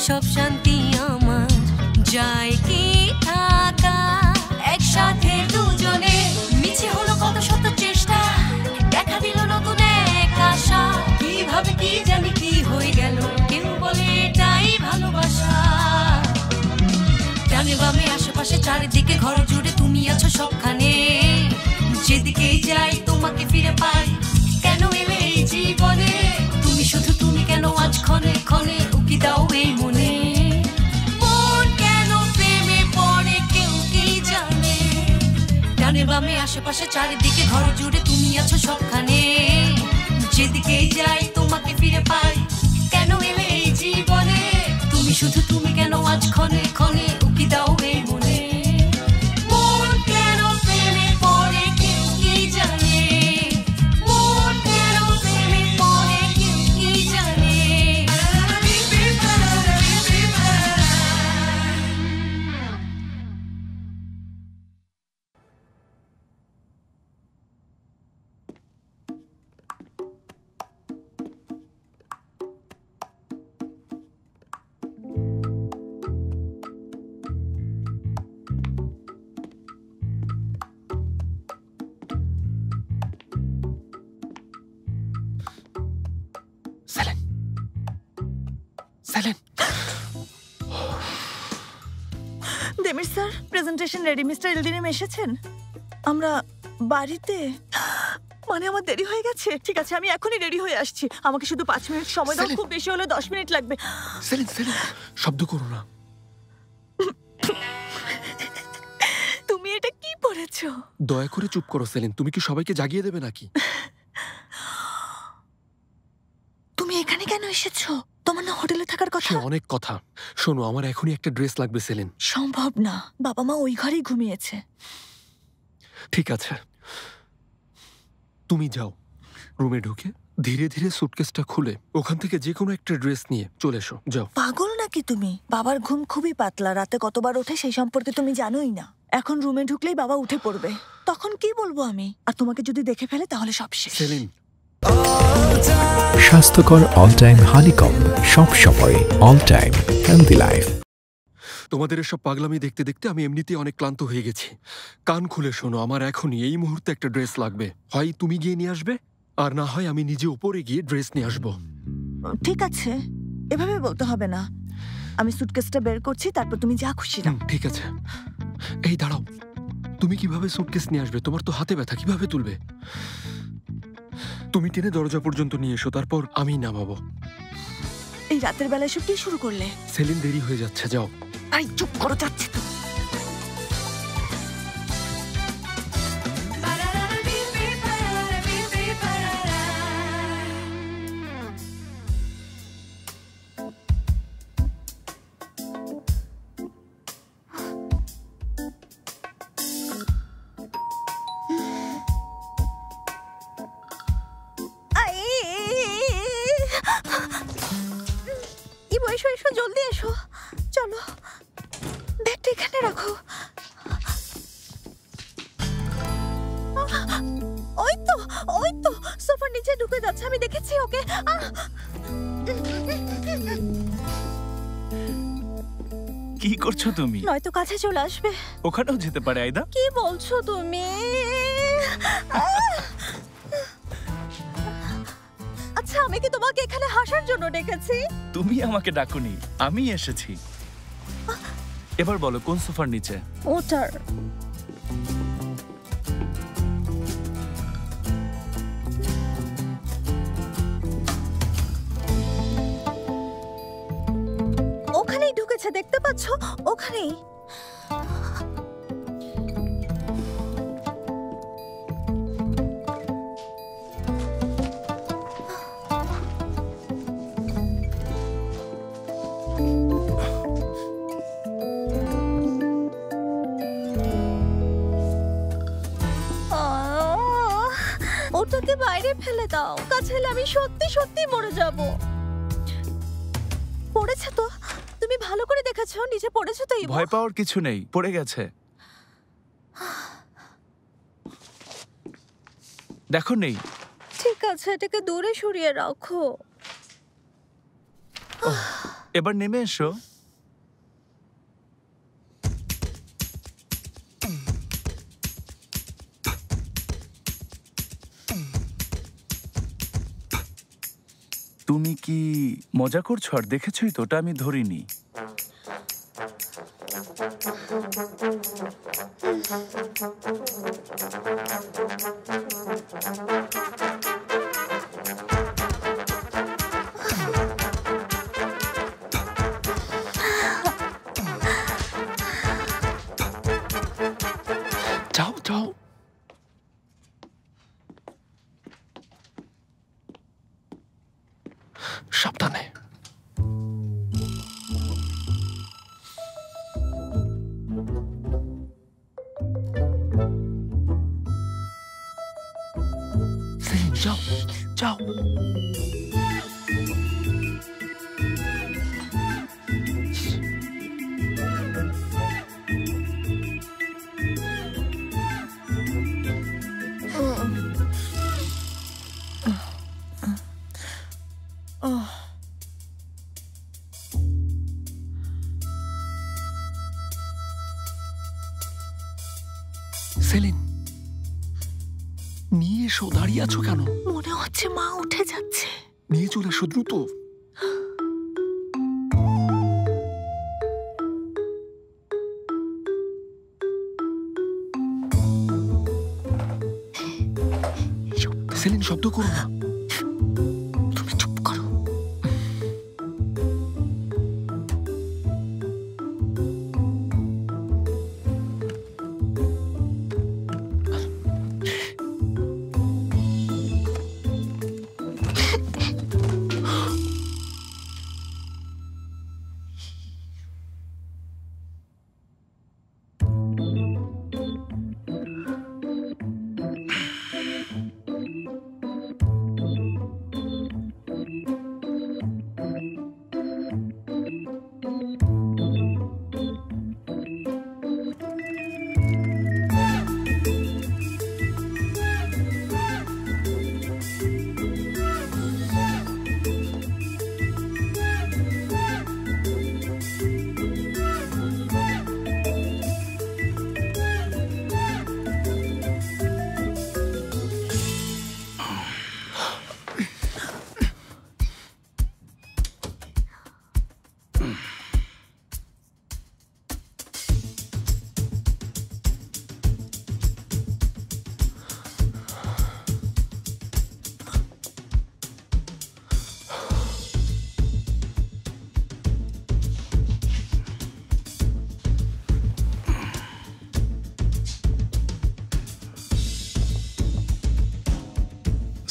সব শান্তি আমার যায় কি থাকা একসাথে দুজনে মিছে হলো কত শত চেষ্টা দেখা দিল নতুন এক আশা কিভাবে কি জানি কি হয়ে গেল কেউ বলে এটাই ভালোবাসা ডানে বামে আশেপাশে চারিদিকে ঘর জুড়ে তুমি আছো সবখানে যেদিকেই যাই তোমাকে ফিরে পাই কেন এলে এই জীবনে তুমি শুধু তুমি কেন আজ ক্ষণে ক্ষণে উকি দাও এই মনে মন কেন প্রেমে পড়ে কেউ কি জানে ডানে বামে আশেপাশে চারিদিকে ঘর জুড়ে তুমি আছো সবখানে যেদিকেই যাই তোমাকে ফিরে পাই কেন এলে এই জীবনে তুমি শুধু তুমি কেন আজ ক্ষণে ক্ষণে উকি দাও এই মনে মন কেন প্রেমে পড়ে কেউ কি জানে মন কেন প্রেমে পড়ে কেউ কি জানে সেলেন সেলেন Demir sir presentation ready mister ইলদিনিম এসেছেন আমরা বাড়িতে মানে আমার দেরি হয়ে গেছে ঠিক আছে আমি এখনই রেডি হয়ে আসছি আমাকে শুধু 5 মিনিট সময় দাও খুব বেশি হলে 10 মিনিট লাগবে সেলেন সেলেন শব্দ করো না তুমি এটা কি পড়েছো দয়া করে চুপ করো সেলেন তুমি কি সবাইকে জাগিয়ে দেবে নাকি তুমি এখানে কেন এসেছো তোমার না হোটেলে থাকার কথা সে অনেক কথা শোনো আমার এখনই একটা ড্রেস লাগবে সেলেন সম্ভব না বাবা মা ওই ঘরেই ঘুমিয়েছে ঠিক আছে তুমি যাও রুমে ঢুকে ধীরে ধীরে সুটকেসটা খুলে ওখান থেকে যে কোনো একটা ড্রেস নিয়ে চলে এসো যাও পাগল নাকি তুমি বাবার ঘুম খুবই পাতলা রাতে কতবার ওঠে সেই সম্পর্কে তুমি জানোই না এখন রুমে ঢুকলেই বাবা উঠে পড়বে তখন কি বলবো আমি আর তোমাকে যদি দেখে ফেলে তাহলে সব শেষ সেলিন স্বাস্থ্যকর অল টাইম হানিকম সব সময় অল টাইম হেলদি লাইফ তোমাদের এসব পাগলামি দেখতে দেখতে আমি এমনিতেই অনেক ক্লান্ত হয়ে গেছি কান খুলে শোনো আমার এখনই এই মুহূর্তে একটা ড্রেস লাগবে হয় তুমি গিয়ে নিয়ে আসবে আর না হয় আমি নিজে উপরে গিয়ে ড্রেস নিয়ে আসবো ঠিক আছে এভাবে বলতে হবে না আমি সুটকেসটা বের করছি তারপর তুমি যা খুশি নাও ঠিক আছে এই দাঁড়াও তুমি কিভাবে সুটকেস নিয়ে আসবে তোমার তো হাতে ব্যথা কিভাবে তুলবে তুমি টেনে দরজা পর্যন্ত নিয়ে এসো তারপর আমি নামাবো এই রাতের বেলা এসব কি শুরু করলে সেলিন দেরি হয়ে যাচ্ছে যাও আই চুপ করো যাচ্ছে তো এসো এসো জলদি এসো চলো ব্যাগটা এখানে রাখো ওই তো সোফার নিচে ঢুকে যাচ্ছে আমি দেখেছি ওকে কি করছো তুমি নয়তো কাছে চলে আসবে ওখানেও যেতে পারে আইদা কি বলছো তুমি আচ্ছা আমি কি তোমাকে এখানে হাসার জন্য ডেকেছি তুমি আমাকে ডাকুনি আমি এসেছি এবার বলো কোন সোফার নিচে ওটার ওখানেই ঢুকেছে দেখতে পাচ্ছ ওখানেই ওটাকে বাইরে ফেলে দাও কাছে এলে আমি সত্যি সত্যি মরে যাব পড়েছে তো তুমি ভালো করে দেখেছো নিচে পড়েছে তো ভয় পাওয়ার কিছু নেই পড়ে গেছে দেখো নেই ঠিক আছে এটাকে দূরে সরিয়ে রাখো এবার নেমে এসো। তুমি কি মজা করছো? আর দেখেছই তো, ওটা আমি ধরিনি। যাও যাও। সাবধানে। যাও যাও। সেলিন, নিয়ে এসো। দাঁড়িয়ে আছো কেন? মনে হচ্ছে মা উঠে যাচ্ছে। নিয়ে চলে এসো দ্রুত। সেলিন, শব্দ করো না। তুমি চুপ করো।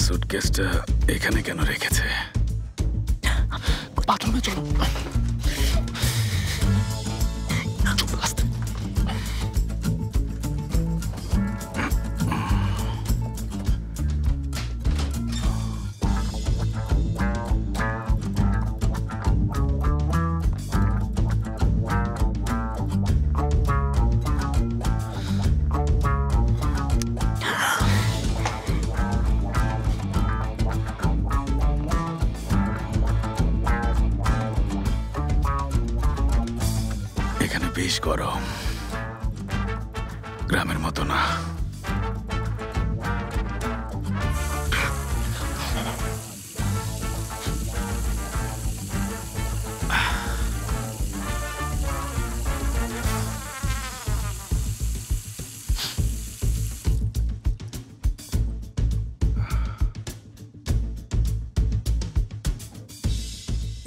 সুটকেসটা এখানে কেন রেখেছে? বাথরুমে চলো। চুপ, আস্তে। বেশ গরম, গ্রামের মতো না।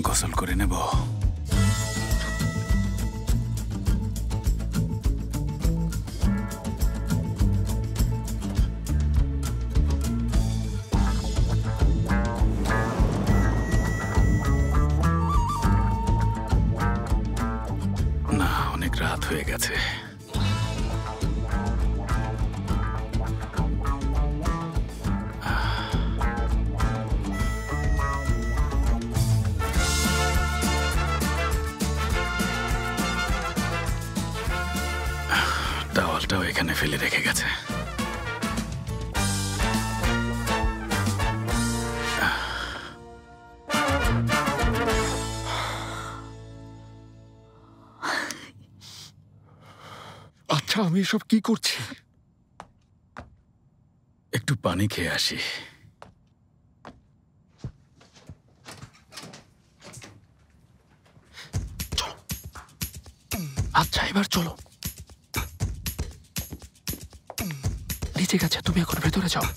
গোসল করে নেব। রাত হয়ে গেছে। টাওয়ালটাও এখানে ফেলে রেখে গেছে। আচ্ছা আমি এসব কি করছি? একটু পানি খেয়ে আসি। চলো। আচ্ছা এবার চলো। নিচে গেছে, তুমি এখন ভেতরে যাও।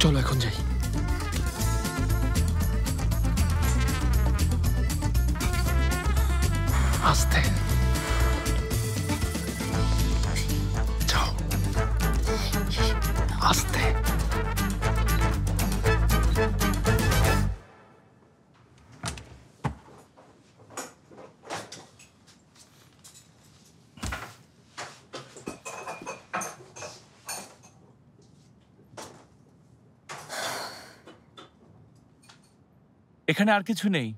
চলো এখন যাই। আস্তে যাও, আস্তে। এখানে আর কিছু নেই।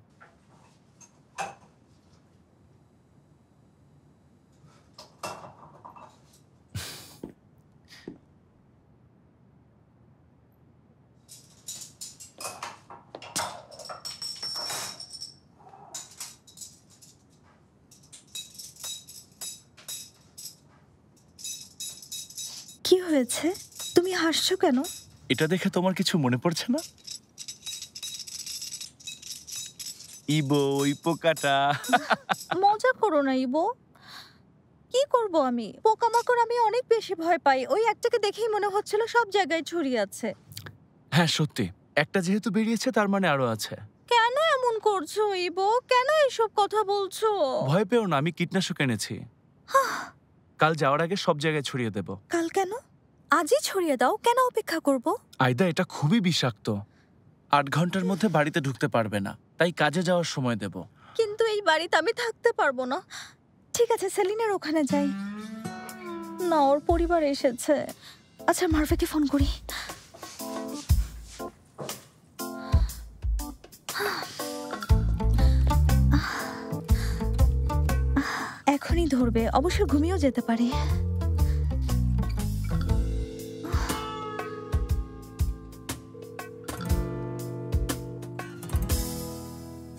কি হয়েছে? তুমি হাসছো কেন? এটা দেখে তোমার কিছু মনে পড়ছে না? ইবো, ওই পোকাটা। মজা করো না ইবো। কি করব আমি? পোকামাকড় আমি অনেক বেশি ভয় পাই। ওই একটাকে দেখেই মনে হচ্ছিল সব জায়গায় ছড়িয়ে আছে। হ্যাঁ সত্যি, একটা যেহেতু বেরিয়েছে তার মানে আরো আছে। কেন এমন করছো ইবো? কেন এসব কথা বলছো? ভয় পেও না, আমি কীটনাশক এনেছি। কাল যাওয়ার আগে সব জায়গায় ছড়িয়ে দেব। কাল কেন? আজই ছড়িয়ে দাও। কেন অপেক্ষা করব? আয়দা, এটা খুবই বিষাক্ত। 8 ঘন্টার মধ্যে বাড়িতে ঢুকতে পারবে না, তাই কাজে যাওয়ার সময় দেব। কিন্তু এই বাড়িতে আমি থাকতে পারবো না। ঠিক আছে, সেলিনের ওখানে যাই। না, ওর পরিবার এসেছে। আচ্ছা, মারফেকে ফোন করি। এখনই ধরবে, অবশ্য ঘুমিয়েও যেতে পারে।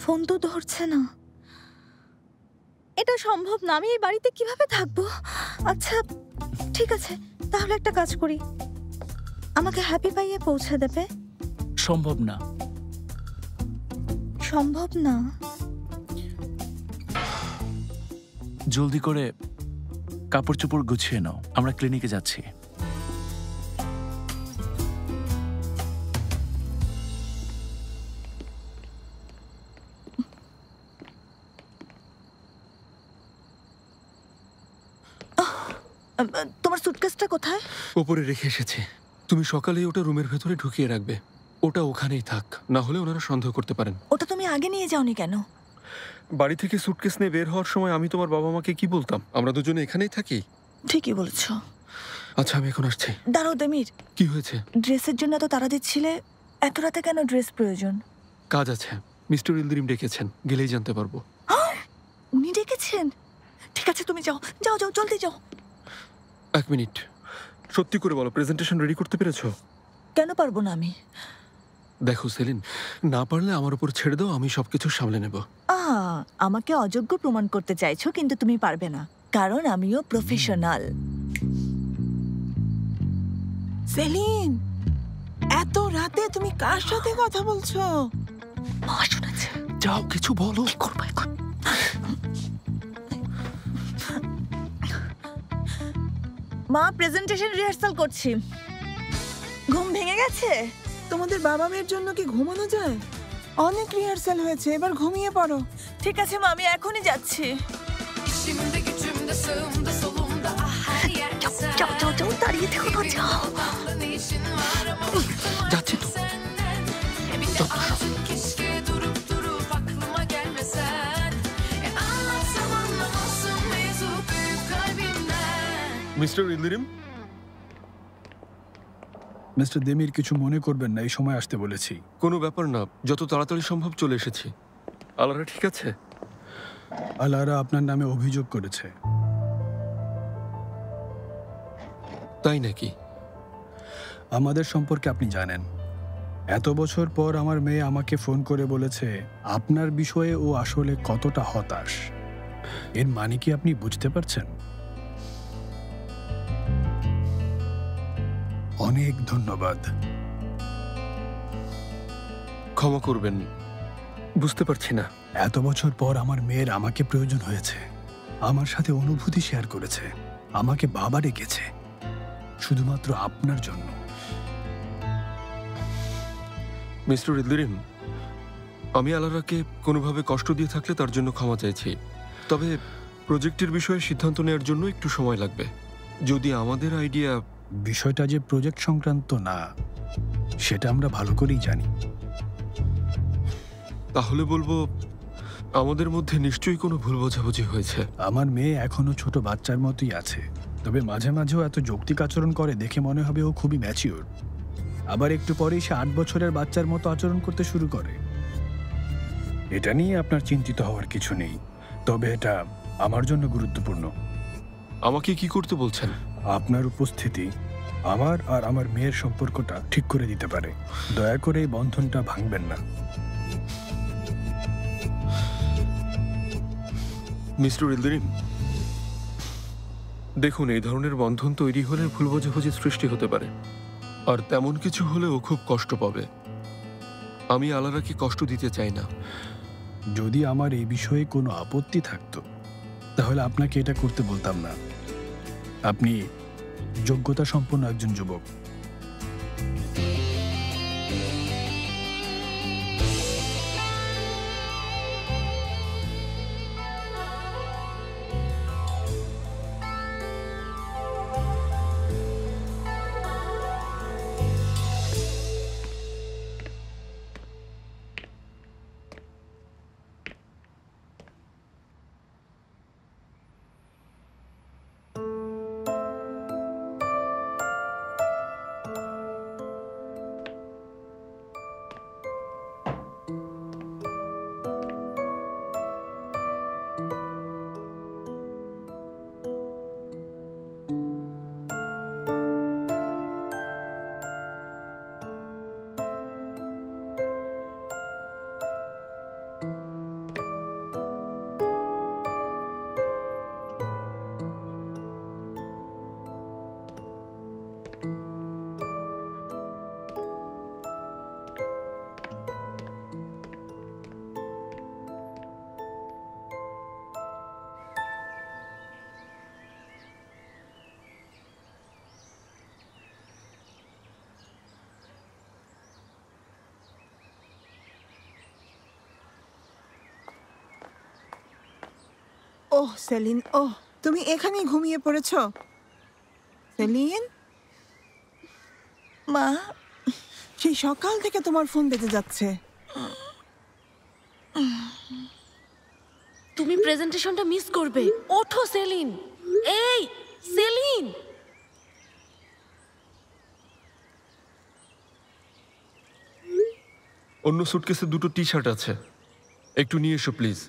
ফোন তো ধরছে না। এটা সম্ভব না। আমি এই বাড়িতে কিভাবে থাকবো? আচ্ছা ঠিক আছে, তাহলে একটা কাজ করি। আমাকে হ্যাপি পাইয়ে পৌঁছে দেবে? সম্ভব না। সম্ভব না? জলদি করে কাপড় চোপড় গুছিয়ে নাও, আমরা ক্লিনিকে যাচ্ছি। তোমার সুটকেসটা কোথায়? ওপরে রেখে এসেছি। তুমি সকালেই ওটা রুমের ভেতরে ঢুকিয়ে রাখবে। ওটা ওখানেই থাক, না হলে ওনারা সন্দেহ করতে পারেন। ওটা তুমি আগে নিয়ে যাওনি কেন? বাড়ি থেকে সুটকেস নিয়ে বের হওয়ার সময় আমি তোমার বাবা মাকে কি বলতাম? আমরা দুজনে এখানেই থাকি। ঠিকই বলেছো। আচ্ছা আমি এখন আসছি। দাঁড়াও দেমির, কি হয়েছে? ড্রেসের জন্য এত তাড়া দিচ্ছিলে, এত রাতে কেন ড্রেস প্রয়োজন? কাজ আছে, মিস্টার ইলদিরিম ডেকেছেন, গেলেই জানতে পারবো। উনি ডেকেছেন? ঠিক আছে, তুমি যাও যাও যাও, জলদি যাও। 1 মিনিট, সত্যি করে বলো, প্রেজেন্টেশন রেডি করতে পেরেছো? কেন পারবো না আমি? দেখো সেলিন, না পারলে আমার উপর ছেড়ে দাও, আমি সবকিছু সামলে নেব। আমাকে অযোগ্য প্রমাণ করতে চাইছো, কিন্তু তুমি পারবে না, কারণ আমিও প্রফেশনাল। সেলিন, এত রাতে তুমি কার সাথে কথা বলছো? মা শুনেছে। যাও, কিছু বলো। কি করবো এখন? মা, প্রেজেন্টেশন রিহার্সাল করছি। ঘুম ভেঙে গেছে? তোমাদের বাবা মেয়ের জন্য কি ঘুমানো যায়? অনেক রিহার্সাল হয়েছে, এবার ঘুমিয়ে পড়ো। ঠিক আছে মা, আমি এখনই যাচ্ছি। İşimde gücümde sağımda solumda ah her yer eser. যাও যাও যাও, দাঁড়িয়ে থেকো না, যাও। Kafamda ne işin var ama bıktım যাচ্ছি তো। senden. Bir de artık keşke durup durup aklıma gelmesen. Anlatsam anlamazsın mevzu büyük kalbimden. Mister Yildirim, mister Demir কিছু মনে করবেন না, এই সময় আসতে বলেছি। কোনো ব্যাপার না, যত তাড়াতাড়ি সম্ভব চলে এসেছি। আলারা ঠিক আছে? আলারা আপনার নামে অভিযোগ করেছে। তাই নাকি? আমাদের সম্পর্কে আপনি জানেন। এত বছর পর আমার মেয়ে আমাকে ফোন করে বলেছে আপনার বিষয়ে ও আসলে কতটা হতাশ। এর মানে কি আপনি বুঝতে পারছেন? অনেক ধন্যবাদ। ক্ষমা করবেন, বুঝতে পারছি না। এত বছর পর আমার মেয়ের আমাকে প্রয়োজন হয়েছে, আমার সাথে অনুভূতি শেয়ার করেছে, আমাকে বাবা ডেকেছে শুধুমাত্র আপনার জন্য। মিস্টার ইলদিরিম, আমি আলারাকে কোনোভাবে কষ্ট দিয়ে থাকলে তার জন্য ক্ষমা চাইছি। তবে প্রজেক্টের বিষয়ে সিদ্ধান্ত নেওয়ার জন্য একটু সময় লাগবে। যদি আমাদের আইডিয়া... বিষয়টা যে প্রজেক্ট সংক্রান্ত না, সেটা আমরা ভালো করেই জানি। তাহলে বলবো আমাদের মধ্যে নিশ্চয়ই কোনো ভুল বোঝাবুঝি হয়েছে। আমার মেয়ে এখনো ছোট বাচ্চার মতোই আছে, তবে মাঝে মাঝেও এত যৌক্তিক আচরণ করে দেখে মনে হবে ও খুবই ম্যাচিওর। আবার একটু পরেই সে 8 বছরের বাচ্চার মতো আচরণ করতে শুরু করে। এটা নিয়ে আপনার চিন্তিত হওয়ার কিছু নেই, তবে এটা আমার জন্য গুরুত্বপূর্ণ। আমাকে কি করতে বলছেন? আপনার উপস্থিতি আমার আর আমার মেয়ের সম্পর্কটা ঠিক করে দিতে পারে। দয়া করে এই বন্ধনটা ভাঙবেন না। মিস্টার ইলদিরিম, দেখুন, এই ধরনের বন্ধন তৈরি হলে ভুল বোঝাবুঝি সৃষ্টি হতে পারে, আর তেমন কিছু হলে ও খুব কষ্ট পাবে। আমি আলারাকে কষ্ট দিতে চাই না। যদি আমার এই বিষয়ে কোনো আপত্তি থাকতো তাহলে আপনাকে এটা করতে বলতাম না। আপনি যোগ্যতা সম্পন্ন একজন যুবক। ওহ সেলিন, ওহ তুমি এখানেই ঘুমিয়ে পড়েছো? সেলিন, মা, সেই সকাল থেকে তোমার ফোন বেজে যাচ্ছে। তুমি প্রেজেন্টেশনটা মিস করবে। ওঠো সেলিন। এই সেলিন, অন্য সুটকেসে 2টো টি শার্ট আছে, একটু নিয়ে এসো প্লিজ।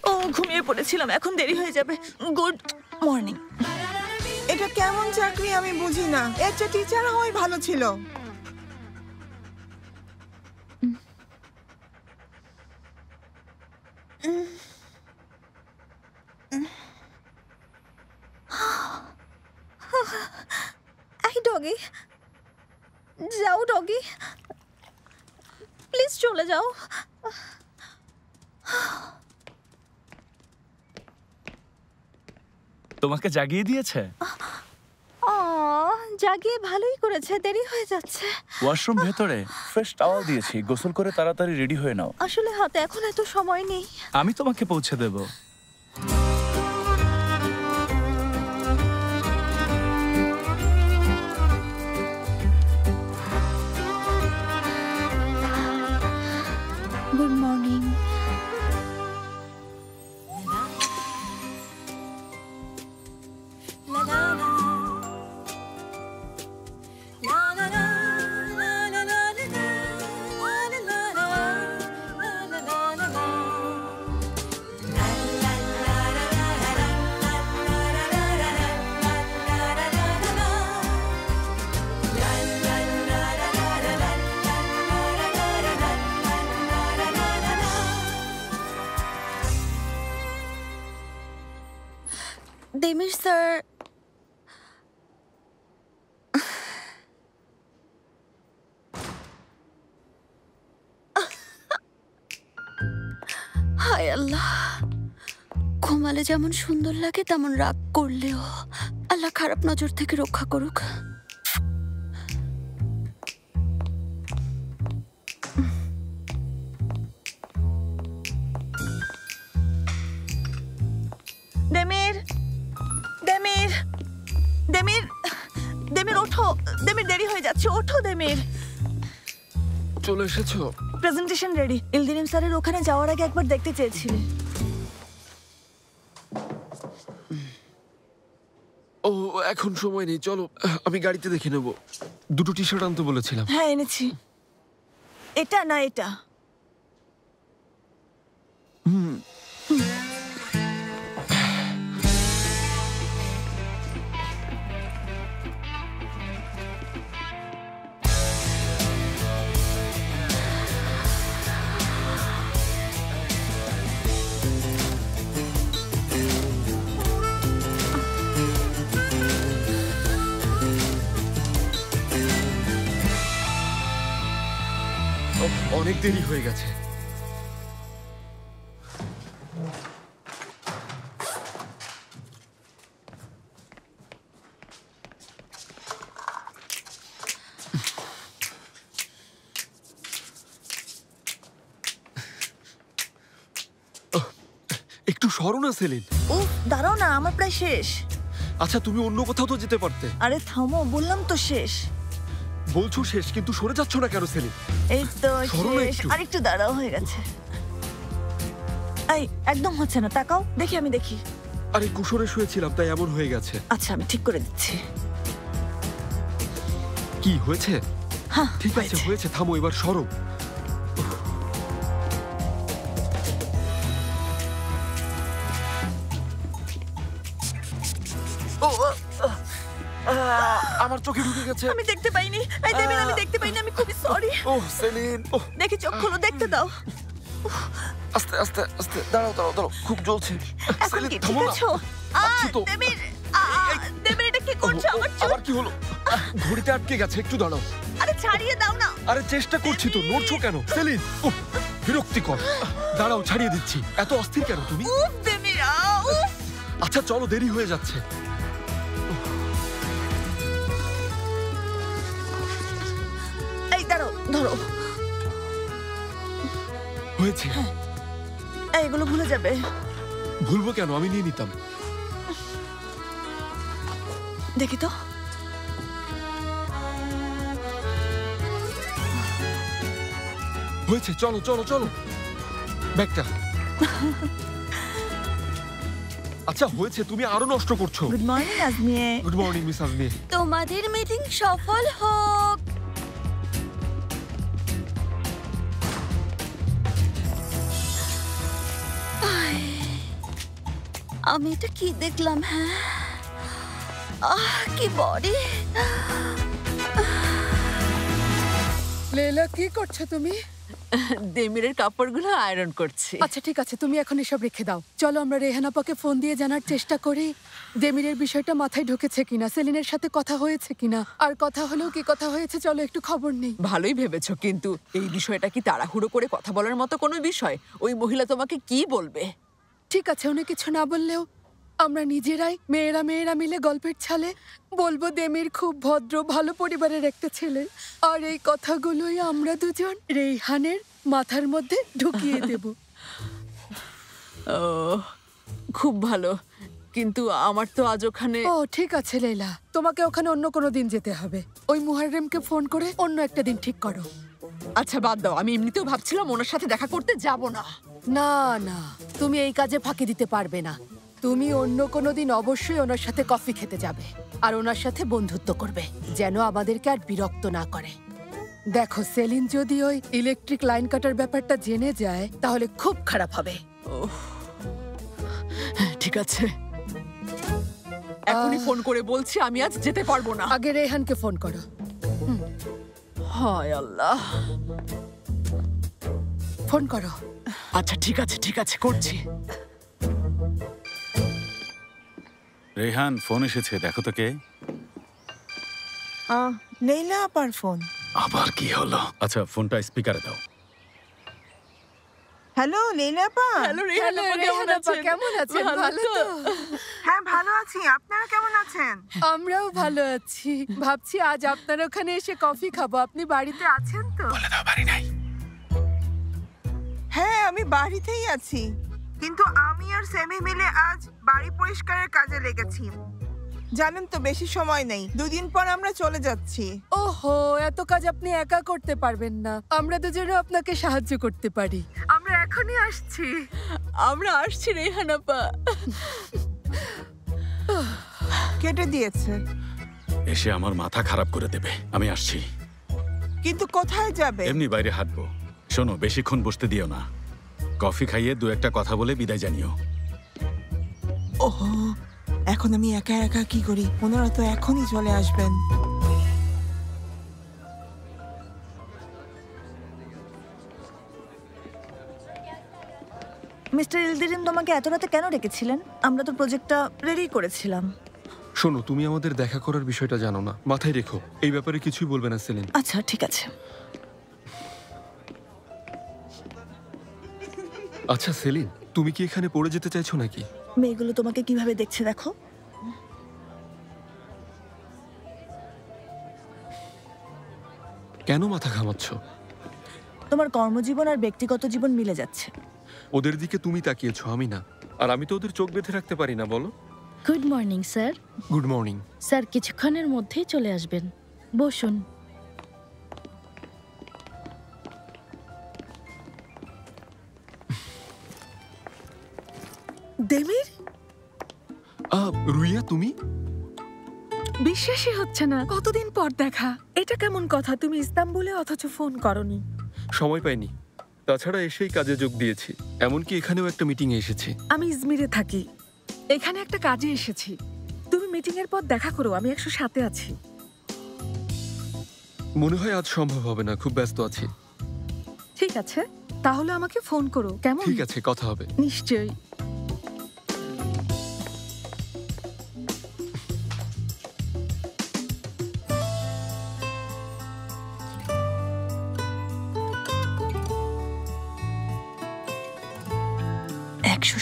ও ঘুমিয়ে পড়েছিলাম, এখন দেরি হয়ে যাবে। Good morning. এটা কেমন চাকরি আমি বুঝি না। এর চেয়ে টিচার হওয়াই ভালো ছিল। এই ডগি, যাও ডগি, প্লিজ চলে যাও। তোমাকে জাগিয়ে দিয়েছে? জাগিয়ে ভালোই করেছে, দেরি হয়ে যাচ্ছে। ওয়াশরুম ভেতরে, ফ্রেশ টাওয়াল দিয়েছি, গোসল করে তাড়াতাড়ি রেডি হয়ে নাও। আসলে হাতে এখন এত সময় নেই। আমি তোমাকে পৌঁছে দেব। Good morning. দেমির স্যার, হায় আল্লাহ, ঘুমালে যেমন সুন্দর লাগে তেমন রাগ করলেও আল্লাহ খারাপ নজর থেকে রক্ষা করুক। দেমির, দেমির, দেমির, দেমির ওঠো। দেমির দেরি হয়ে যাচ্ছে, ওঠো দেমির। চলে এসেছো? Presentation ready. ইলদিরিম স্যারের ওখানে যাওয়ার আগে একবার দেখতে চেয়েছিলে। ও এখন সময় নেই, চলো আমি গাড়িতে দেখে নেব। দুটো টি শার্ট আনতে বলেছিলাম। হ্যাঁ এনেছি। এটা না এটা। অনেক দেরি হয়ে গেছে। একটু সরো না সেলিন। উফ, দাঁড়াও না, আমার প্রায় শেষ। আচ্ছা তুমি অন্য কোথাও তো যেতে পারতে। আরে থামো, বললাম তো শেষ। বলছো শেষ, কিন্তু সরে যাচ্ছ না কেন সেলিন? এই তো সরো না শেষ। একটু। আর একটু দাঁড়াও, হয়ে গেছে। এই একদম হচ্ছে না, তাকাও দেখি, আমি দেখি। আরে কুশনে শুয়েছিলাম তাই এমন হয়ে গেছে। আচ্ছা আমি ঠিক করে দিচ্ছি। কি হয়েছে? হ্যাঁ ঠিক আছে হয়েছে, থামো এবার সরো। আমার চোখে ঢুকে গেছে। আমি দেখতে পাইনি। এই দেমির, আমি দেখতে পাইনি, আমি খুবই সরি। ও সেলিন, ও দেখি চোখ খুলো, দেখতে দাও। আস্তে আস্তে আস্তে, দাঁড়াও দাঁড়াও দাঁড়াও, খুব জ্বলছে। এখন সেলিন, কি থামো ঠিক না। আছো? আছি তো। দেমির, দেমির এটা কি করছো? আমার চোখ। আবার কি হলো? ঘড়িতে আটকে গেছে, একটু দাঁড়াও। আরে ছাড়িয়ে দাও না। আরে চেষ্টা করছি তো, নড়ছো কেন সেলিন? উফ, বিরক্তিকর। দাঁড়াও, ছাড়িয়ে দিচ্ছি। এত অস্থির কেন তুমি? উফ দেমির, উফ। আচ্ছা চলো, দেরি হয়ে যাচ্ছে। এই দাঁড়াও, ধরো। হয়েছে। এই, এগুলো ভুলে যাবে। ভুলবো কেন, আমি নিয়ে নিতাম। দেখি তো। হয়েছে, চলো চলো চলো। ব্যাগটা। আচ্ছা হয়েছে, তুমি আরো নষ্ট করছো। গুড মর্নিং আজমিয়ে। Good morning miss Azmi. তোমাদের মিটিং সফল হোক। আমি এটা কি দেখলাম? হ্যাঁ, কি বডি। লেলা, কি করছো তুমি? দেমিরের কাপড়গুলো আয়রন করছি। আচ্ছা ঠিক আছে, তুমি এখন এসব রেখে দাও। চলো আমরা রেহান আপাকে ফোন দিয়ে জানার চেষ্টা করি দেমিরের বিষয়টা মাথায় ঢুকেছে কিনা, সেলিনের সাথে কথা হয়েছে কিনা, আর কথা হলেও কি কথা হয়েছে চলো একটু খবর নেই। ভালোই ভেবেছো, কিন্তু এই বিষয়টা কি তাড়াহুড়ো করে কথা বলার মতো কোনো বিষয়? ওই মহিলা তোমাকে কি বলবে? ঠিক আছে, উনি কিছু না বললেও আমরা নিজেরাই মেয়েরা মেয়েরা মিলে গল্পের ছলে বলবো দেমির খুব ভদ্র ভালো পরিবারের একটা ছেলে, আর এই কথাগুলোই আমরা দুজন রেহানের মাথার মধ্যে ঢুকিয়ে দেব। ও খুব ভালো, কিন্তু আমার তো আজ ওখানে। ও ঠিক আছে লেলা, তোমাকে ওখানে অন্য কোনো দিন যেতে হবে। ওই মুহাররেমকে ফোন করে অন্য একটা দিন ঠিক করো। আচ্ছা বাদ দাও, আমি এমনিতেও ভাবছিলাম ওনার সাথে দেখা করতে যাব না। না না, তুমি এই কাজে ফাঁকি দিতে পারবে না। তুমি অন্য কোনো দিন অবশ্যই ওনার সাথে কফি খেতে যাবে আর ওনার সাথে বন্ধুত্ব করবে, যেন আমাদেরকে আর বিরক্ত না করে। দেখো সেলিন যদি ওই ইলেকট্রিক লাইন কাটার ব্যাপারটা জেনে যায় তাহলে খুব খারাপ হবে। ঠিক আছে, এখনই ফোন করে বলছি আমি আজ যেতে পারবো না। আগে রেহানকে ফোন করো। হায় আল্লাহ। ফোন করো। আচ্ছা ঠিক আছে করছি। রেহান, ফোন এসেছে, দেখো তো কে। লেইলা আপার ফোন। আবার কি হলো? আচ্ছা, ফোনটা স্পিকারে দাও। হ্যালো লেইলা আপা। হ্যালো রেহান আপা, কেমন আছেন? কেমন আছেন? ভালো তো? হ্যাঁ ভালো আছি, আপনারা কেমন আছেন? আমরাও ভালো আছি। ভাবছি আজ আপনার ওখানে এসে কফি খাবো। আপনি বাড়িতে আছেন তো? বলে দাও বাড়ি নাই। হ্যাঁ আমি বাড়িতেই আছি, কিন্তু আমি আর সেমি মিলে আজ বাড়ি পরিষ্কারের কাজে লেগেছি। জানেন তো বেশি সময় নেই, 2 দিন পর আমরা চলে যাচ্ছি। ওহো, এত কাজ আপনি একা করতে পারবেন না। আমরা দুজনে আপনাকে সাহায্য করতে পারি। আমরা এখনই আসছি। আমরা আসছি রেহান আপা। কেটে দিয়েছে। এসে আমার মাথা খারাপ করে দেবে। আমি আসছি। কিন্তু কোথায় যাবে? এমনি বাইরে হাঁটবো। শোনো, বেশিক্ষণ বসতে দিও না। কফি খাইয়ে 2-1টা কথা বলে বিদায় জানিও। ওহো, এখন আমি একা একা কি করি? ওনারা তো এখনই চলে আসবেন। মিস্টার ইলদিরিম তোমাকে এত রাতে কেন ডেকেছিলেন? আমরা তো প্রজেক্টটা রেডি করেছিলাম। শোনো, তুমি আমাদের দেখা করার বিষয়টা জানো না, মাথায় রেখো। এই ব্যাপারে কিছুই বলবে না সেলিন। আচ্ছা ঠিক আছে। আচ্ছা সেলিন, তুমি কি এখানে পড়ে যেতে চাইছো নাকি? মেয়েগুলো তোমাকে কিভাবে দেখছে দেখো। কেন মাথা ঘামাচ্ছ? তোমার কর্মজীবন আর ব্যক্তিগত জীবন মিলে যাচ্ছে। ওদের দিকে তুমি তাকিয়েছো, আমি না। আর আমি তো ওদের চোখ বেঁধে রাখতে পারি না, বলো। Good morning sir. Good morning. Sir কিছুক্ষণের মধ্যেই চলে আসবেন, বসুন। দেমির, রুইয়া তুমি? বিশ্বাসই হচ্ছে না, কতদিন পর দেখা। এটা কেমন কথা, তুমি ইস্তাম্বুলে অথচ ফোন করনি? সময় পাইনি, তাছাড়া এসেই কাজে যোগ দিয়েছি। এমনকি এখানেও একটা মিটিংয়ে এসেছি। আমি ইজমিরে থাকি, এখানে একটা কাজে এসেছি। তুমি মিটিং এর পর দেখা করো, আমি 107-এ আছি। মনে হয় আজ সম্ভব হবে না, খুব ব্যস্ত আছি। ঠিক আছে, তাহলে আমাকে ফোন করো, কেমন? ঠিক আছে, কথা হবে। নিশ্চয়ই।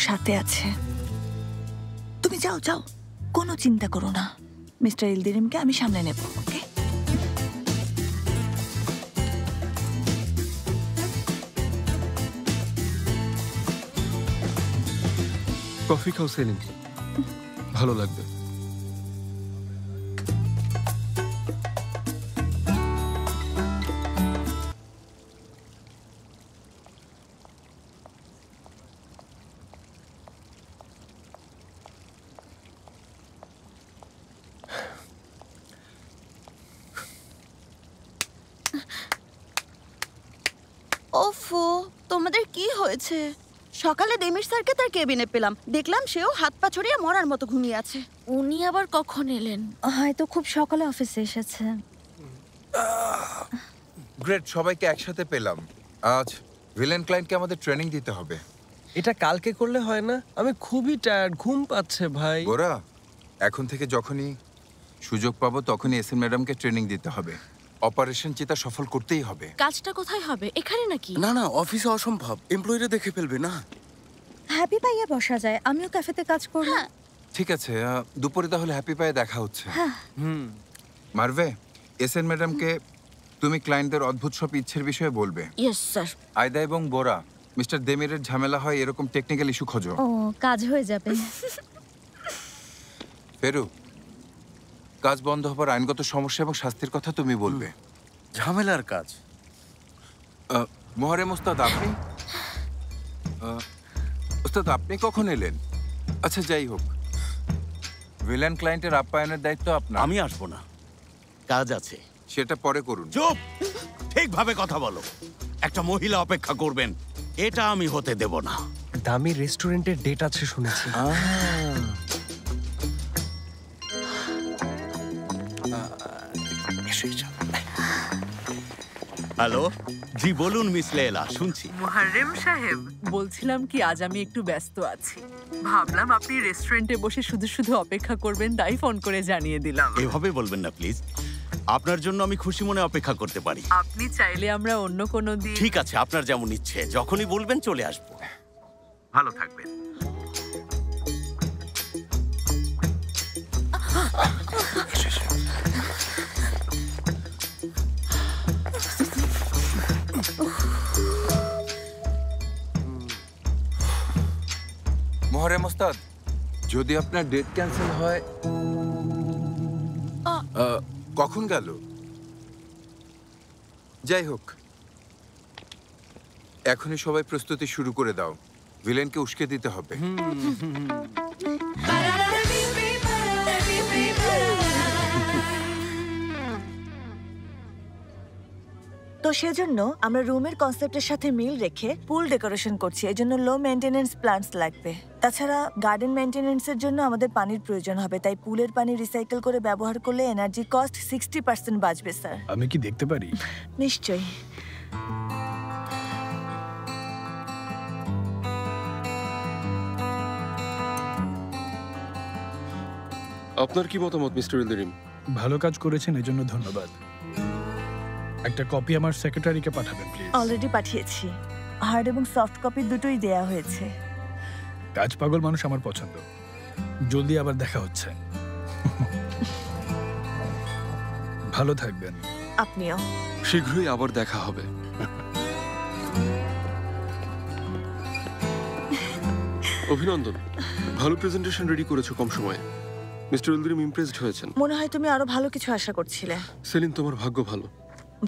সাথে আছে। তুমি যাও যাও, কোনো চিন্তা করো না। মিস্টার ইলদিরিমকে আমি সামলে নেব, ওকে? কফি খাও সেলিন, ভালো লাগবে। ওফো, তোমাদের কি হয়েছে? সকালে দেমির স্যারকে তার কেবিনে পেলাম, দেখলাম সেও হাত পা ছড়িয়ে মরার মতো ঘুমিয়ে আছে। উনি আবার কখন এলেন? হয়তো খুব সকালে অফিসে এসেছেন। গ্রেট, সবাইকে একসাথে পেলাম। আজ ভিলেন ক্লায়েন্টকে আমাদের ট্রেনিং দিতে হবে। এটা কালকে করলে হয় না? আমি খুবই টায়ার্ড, ঘুম পাচ্ছে ভাই। গোরা, এখন থেকে যখনই সুযোগ পাবো তখনই এসএন ম্যাডামকে ট্রেনিং দিতে হবে। অপারেশন চিতা সফল করতেই হবে। কাজটা কোথায় হবে? এখানে নাকি? না না, অফিসে অসম্ভব, এমপ্লয়িরা দেখে ফেলবে না। হ্যাপি পাইয়ে বসা যায়, আমিও ক্যাফেতে কাজ করি। হ্যাঁ, ঠিক আছে, দুপুরে তাহলে হ্যাপি পায়ে দেখা হচ্ছে। মার্ভে, এসএন ম্যাডামকে তুমি ক্লায়েন্টদের অদ্ভুত সব ইচ্ছের বিষয়ে বলবে। Yes sir. আয়দা এবং বোরা, মিস্টার দেমিরের ঝামেলা হয় এরকম টেকনিক্যাল ইস্যু খোঁজো। ও, কাজ হয়ে যাবে। ফেরু, কাজ বন্ধ হবার আইনগত সমস্যা এবং শাস্তির কথা তুমি বলবে। ঝামেলার কাজ। মোহরেম ওস্তাদ, আপনি ওস্তাদ আপনি কখন এলেন? আচ্ছা যাই হোক, ভিলেন ক্লায়েন্টের আপ্যায়নের দায়িত্ব আপনার। আমি আসবো না, কাজ আছে। সেটা পরে করুন। চুপ, ঠিকভাবে কথা বলো। একটা মহিলা অপেক্ষা করবেন, এটা আমি হতে দেব না। দামি রেস্টুরেন্টের ডেট আছে শুনেছি। হ্যালো, জি বলুন মিস লেলা, শুনছি। মুহাররেম সাহেব, বলছিলাম কি আজ আমি একটু ব্যস্ত আছি। ভাবলাম আপনি রেস্টুরেন্টে বসে শুধু শুধু অপেক্ষা করবেন, তাই ফোন করে জানিয়ে দিলাম। এভাবে বলবেন না প্লিজ, আপনার জন্য আমি খুশি মনে অপেক্ষা করতে পারি। আপনি চাইলে আমরা অন্য কোনো দিন। ঠিক আছে, আপনার যেমন ইচ্ছে, যখনই বলবেন চলে আসবো। ভালো থাকবেন। মোহরেম ওস্তাদ, যদি আপনার ডেট ক্যান্সেল হয়। কখন গেল? যাই হোক, এখনই সবাই প্রস্তুতি শুরু করে দাও, ভিলেনকে উস্কে দিতে হবে। তো সেজন্য আমরা রুমের কনসেপ্টের সাথে মিল রেখে পুল ডেকোরেশন করছি। এজন্য লো মেইনটেনেন্স প্ল্যান্টস লাগবে। তাছাড়া গার্ডেন মেইনটেনেন্সের জন্য আমাদের পানির প্রয়োজন হবে, তাই পুলের পানি রিসাইকেল করে ব্যবহার করলে এনার্জি কস্ট 60% বাঁচবে স্যার। আমি কি দেখতে পারি? নিশ্চয়ই। আপনার কি মতামত মিস্টার ইলদিরিম? ভালো কাজ করেছেন, এজন্য ধন্যবাদ। একটা কপি আমার সেক্রেটারিকে পাঠাবেন প্লিজ। অলরেডি পাঠিয়েছি। হার্ড এবং সফট কপি দুটোই দেয়া হয়েছে। কাজ পাগল মানুষ আমার পছন্দ। জলদি আবার দেখা হচ্ছে। ভালো থাকবেন। আপনিও। শীঘ্রই আবার দেখা হবে। অভিনন্দন, ভালো প্রেজেন্টেশন রেডি করেছো কম সময়ে। মিস্টার ইলদিরিম ইমপ্রেসড হয়েছেন। মনে হয় তুমি আরো ভালো কিছু আশা করছিলে। সেলিন, তোমার ভাগ্য ভালো।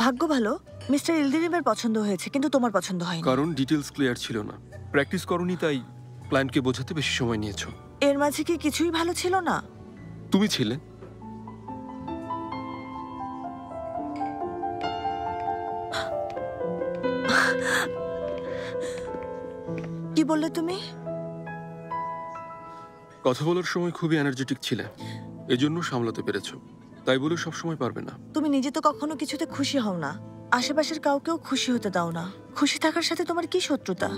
ভাগ্য ভালো? মিস্টার ইলদিরিমের পছন্দ হয়েছে, কিন্তু তোমার পছন্দ হয়নি। কারণ ডিটেইলস ক্লিয়ার ছিল না। প্র্যাকটিস করনি, তাই ক্লায়েন্টকে বোঝাতে বেশি সময় নিয়েছো। এর মাঝে কি কিছুই ভালো ছিল না? তুমি ছিলে। কি বললে তুমি? কথা বলার সময় খুবই এনার্জেটিক ছিলে, এজন্য সামলাতে পেরেছো। তাই বলে সব সময় পারবে না। তুমি নিজে তো কখনো কিছুতে খুশি হও না, আশেপাশের কাউকেও খুশি হতে দাও না। খুশি থাকার সাথে তোমার কি শত্রুতা?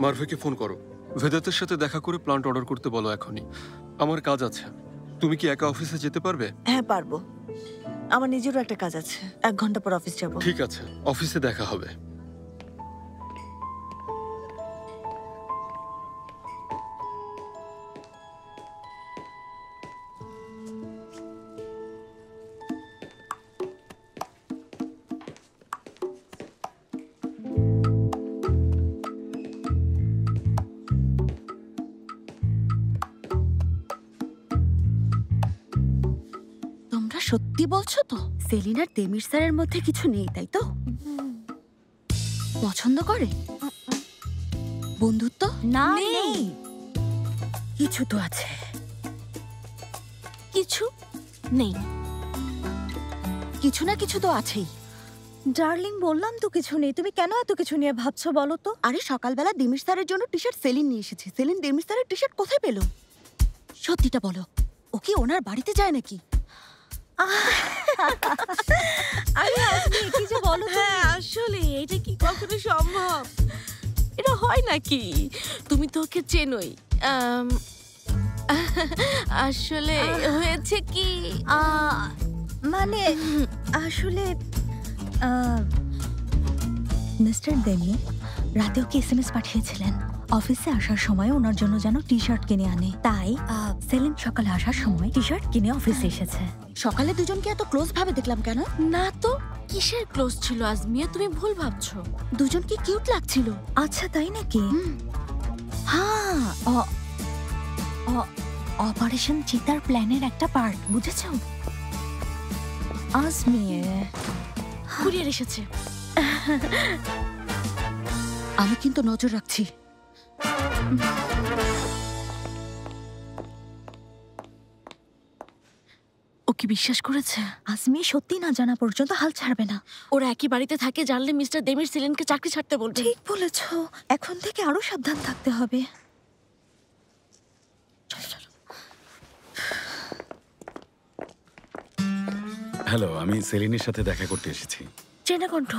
মার্ভেকে ফোন করো, ভেদাতের সাথে দেখা করে প্লান্ট অর্ডার করতে বলো এখনই। আমার কাজ আছে। তুমি কি একা অফিসে যেতে পারবে? হ্যাঁ পারবো, আমার নিজেরও একটা কাজ আছে। 1 ঘন্টা পর অফিস যাব। ঠিক আছে, অফিসে দেখা হবে। সত্যি বলছো তো? সেলিন আর দেমির স্যারের মধ্যে কিছু নেই, তাই তো? পছন্দ করে? বন্ধুত্ব? না, নেই। কিছু তো আছে। কিছু নেই। কিছু না কিছু তো আছেই। ডার্লিং, বললাম তো কিছু নেই। তুমি কেন এত কিছু নিয়ে ভাবছো বলো তো? আরে সকালবেলা দেমির স্যারের জন্য টি শার্ট সেলিন নিয়ে এসেছে। সেলিন দেমির স্যারের টি শার্ট কোথায় পেলো? সত্যিটা বলো, ও কি ওনার বাড়িতে যায় নাকি? আরে আপনি কি যে বলো? হ্যাঁ আসলে এটা কি কখনো সম্ভব? এটা হয় নাকি? তুমি তো ওকে চেনোই। আসলে হয়েছে কি, মানে আসলে মিস্টার দেমি রাতেও কি এসএমএস পাঠিয়েছিলেন? অফিসে আসার সময় ওনার জন্য যেন টি শার্ট কিনে আনে, তাই সেলিন সকালে আসার সময় টি শার্ট কিনে অফিসে এসেছে। সকালে দুজনকে এত ক্লোজ ভাবে দেখলাম কেন? না তো, কিসের ক্লোজ ছিল আজমিয়া? তুমি ভুল ভাবছো। দুজনকে কিউট লাগছিল। আচ্ছা তাই নাকি? হ্যাঁ, অপারেশন চিতার প্ল্যানের একটা পার্ট, বুঝেছো? আজমিয়ে কুরিয়ার এসেছে। আমি কিন্তু নজর রাখছি। ও কি বিশ্বাস করেছে? আজমি সত্যি না জানা পর্যন্ত হাল ছাড়বে না। ওরা একই বাড়িতে থাকে, জানলে মিস্টার দেমির সেলেনকে চাকরি ছাড়তে বলবে। ঠিক বলেছো, এখন থেকে আরো সাবধান থাকতে হবে। হ্যালো, আমি সেলিনের সাথে দেখা করতে এসেছি। চেনা কণ্ঠ।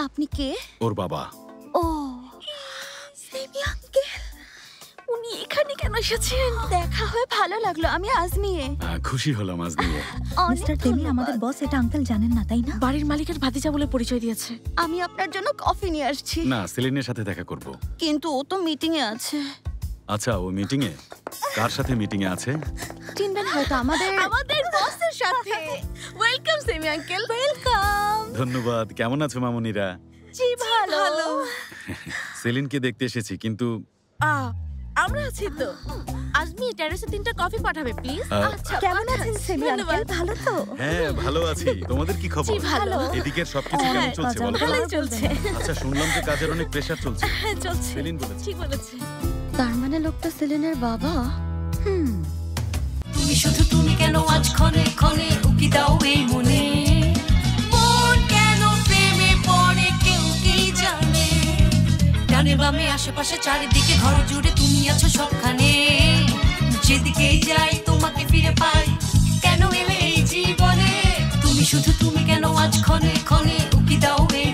আপনি কে? ওর বাবা। ও সেমি আঙ্কেল, উনি এখানে কেন এসেছেন? দেখা হয়ে ভালো লাগলো। আমি আজমিয়ে। খুশি হলাম আজমিয়ে। মিস্টার দেমি আমাদের বস, এটা আঙ্কেল জানেন না তাই না? বাড়ির মালিকের ভাতিজা বলে পরিচয় দিয়েছে। আমি আপনার জন্য কফি নিয়ে আসছি। না, সেলিনের সাথে দেখা করব। কিন্তু ও তো মিটিং এ আছে। আচ্ছা, ও মিটিং এ? কার সাথে মিটিং এ আছে? চিনবেন হয়তো, আমাদের বসের সাথে। Welcome semi uncle. ওয়েলকাম। ধন্যবাদ। কেমন আছো মামুনিরা? জি ভালো। সেলিনকে দেখতে এসেছি, কিন্তু আমরা আছি তো। আজমি টেরেসে 3টা কফি পাঠাবে প্লিজ। আচ্ছা, কেমন আছেন সেমি আঙ্কেল? ভালো তো? হ্যাঁ, ভালো আছি। তোমাদের কি খবর? জি ভালো। এদিকের সবকিছু কেমন চলছে বলো? ভালোই চলছে। আচ্ছা, শুনলাম যে কাজের অনেক প্রেসার চলছে। হ্যাঁ চলছে। সেলিন বলেছে। ঠিক বলেছে। তার মানে লোকটা সেলিনের বাবা। তুমি শুধু তুমি কেন আজ ক্ষণে ক্ষণে উকি দাও এই মনে, মন কেন প্রেমে পড়ে কেউ কি জানে। ডানে বামে আশেপাশে চারিদিকে ঘর জুড়ে তুমি আছো সবখানে, যেদিকেই যাই তোমাকে ফিরে পাই। কেন এলে এই জীবনে তুমি শুধু তুমি কেন আজ ক্ষণে ক্ষণে উকি দাও এই